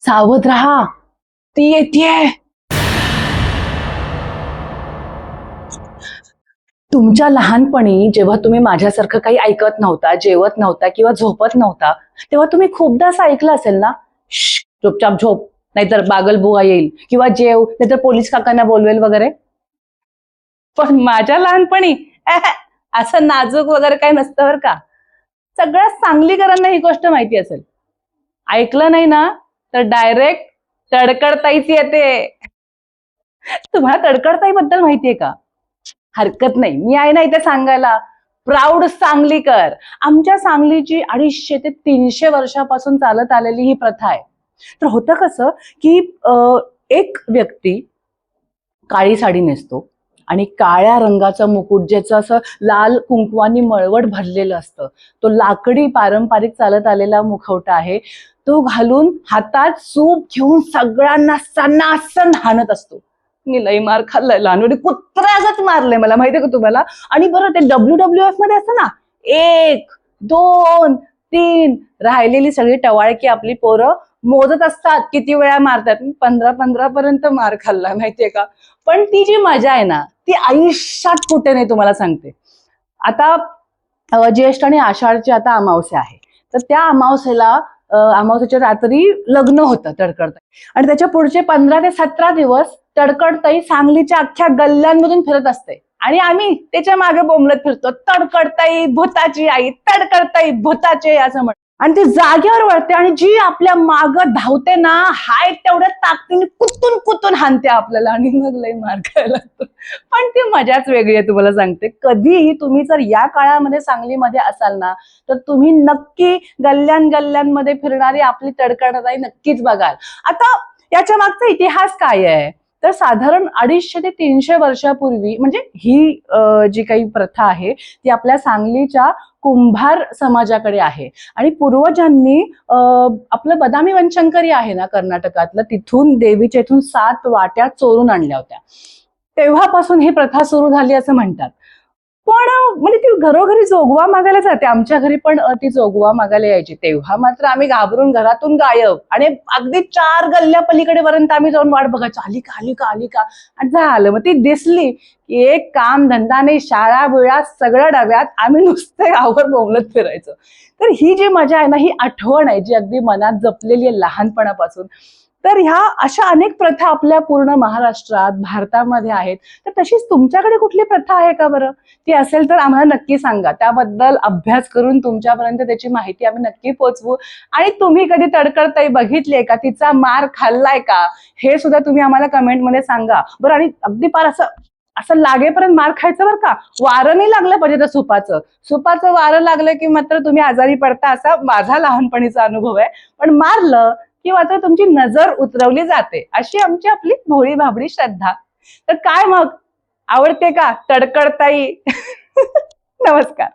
सावध राहा, ती येतेय. तुमच्या लहानपणी जेव्हा तुम्ही माझ्यासारखं काही ऐकत नव्हता, जेवत नव्हता किंवा झोपत नव्हता, तेव्हा तुम्ही खूपदा असं ऐकलं असेल ना, "श्श, चुपचाप झोप, नाहीतर बागलबुवा येईल किंवा जेव, नाहीतर पोलीस काकांना बोलवेल वगैरे." पण माझ्या लहानपणी असं नाजूक वगैरे काही नसतं बरं का. सगळ्या सांगलीकरांना ही गोष्ट माहिती असेल. ऐकलं नाही ना, तर डायरेक्ट तडकडताईच येते. तुम्हाला तडकडताईबद्दल माहितीये का? हरकत नाही, मी आहे ना इथे सांगायला. प्राऊड सांगलीकर. आमच्या सांगलीची 250 ते 300 वर्षापासून चालत आलेली ही प्रथा आहे. तर होतं कसं, की एक व्यक्ती काळी साडी नेसतो आणि काळ्या रंगाचं मुकुट, ज्याचं असं लाल कुंकवानी मळवट भरलेलं असतं. तो लाकडी पारंपरिक चालत आलेला मुखवटा आहे. तो घालून हातात सूप घेऊन सगळ्यांना सन्नासन्न हाणत असतो. मी लई मार खाल्लाय लहानपणी, कुत्र्यागत मारलंय मला, माहितीये का तुम्हाला. आणि बरं ते WWF मध्ये असतं ना, 1 2 3 राहिलेली सगळी टवाळकी आपली पोरं मोजत असतात किती वेळा मारतात. 15 पर्यंत मार खाल्ला, माहितीये का. पण ती जी मजा आहे ना, ती आयुष्यात कुठे नाही, तुम्हाला सांगते. आता ज्येष्ठ आणि आषाढची आता अमावस्या आहे. तर त्या अमावस्येला अमावस्येच्या रात्री लग्न होतं तडकडताई, आणि त्याच्या पुढचे 15 ते 17 दिवस तडकडताई सांगलीच्या अख्ख्या गल्ल्यांमधून फिरत असते आणि आम्ही त्याच्या मागे बोंबलत फिरतो. तडकडताई भूताची आई, तडकडताई भूताचे असं म्हण. आणि ती जागेवर वळते आणि जी आपल्या माग धावते ना, हाय तेवढ्या ताकदीने कुतून कुतून हाणते आपल्याला आणि मग लई मार खायला लागतो. पण ती मजाच वेगळी आहे, तुम्हाला सांगते. कधीही तुम्ही जर या काळामध्ये सांगलीमध्ये असाल ना, तर तुम्ही नक्की गल्ल्यांमध्ये फिरणारी आपली तडकडताई नक्कीच बघाल. आता याच्या मागचा इतिहास काय आहे, तर साधारण 250 ते 300 वर्षापूर्वी, म्हणजे ही जी काही प्रथा आहे ती आपल्या सांगलीच्या कुंभार समाजाकडे आहे. आणि पूर्वजांनी आपलं बदामी वनशंकरी आहे ना कर्नाटकातलं, तिथून देवीच्या इथून 7 वाट्या चोरून आणल्या होत्या. तेव्हापासून ही प्रथा सुरू झाली असं म्हणतात. पण म्हणजे ती घरोघरी जोगवा मागायला जाते. आमच्या घरी पण ती जोगवा मागायला यायची. तेव्हा मात्र आम्ही घाबरून घरातून गायब, आणि अगदी 4 गल्ल्या पलीकडे पर्यंत आम्ही जाऊन वाट बघायचो, आली का आली का आली का. आणि झालं, मग ती दिसली की एक काम धंदा नाही, शाळा बिळा सगळं डब्यात, आम्ही नुसते गावभर बोंबलत फिरायचो. तर ही जी मजा आहे ना, ही आठवण आहे जी अगदी मनात जपलेली आहे लहानपणापासून. तर ह्या अशा अनेक प्रथा आपल्या पूर्ण महाराष्ट्रात, भारतामध्ये आहेत. तर तशीच तुमच्याकडे कुठली प्रथा आहे का बरं? ती असेल तर आम्हाला नक्की सांगा. त्याबद्दल अभ्यास करून तुमच्यापर्यंत त्याची माहिती आम्ही नक्की पोहोचवू. आणि तुम्ही कधी तडकडताई बघितलीये का? तिचा मार खाल्लाय का? हे सुद्धा तुम्ही आम्हाला कमेंटमध्ये सांगा. बरं, आणि अगदी फार असं असं लागेपर्यंत मार खायचं बरं का. वारं नाही लागलं पाहिजे त्या सुपाचं. सुपाचं वारं लागलं की मात्र तुम्ही आजारी पडता, असा माझा लहानपणीचा अनुभव आहे. पण मारलं की मात्र तुमची नजर उतरवली जाते, अशी आमची आपली भोळी भाबडी श्रद्धा. तर काय मग, आवडते का तडकडताई? नमस्कार.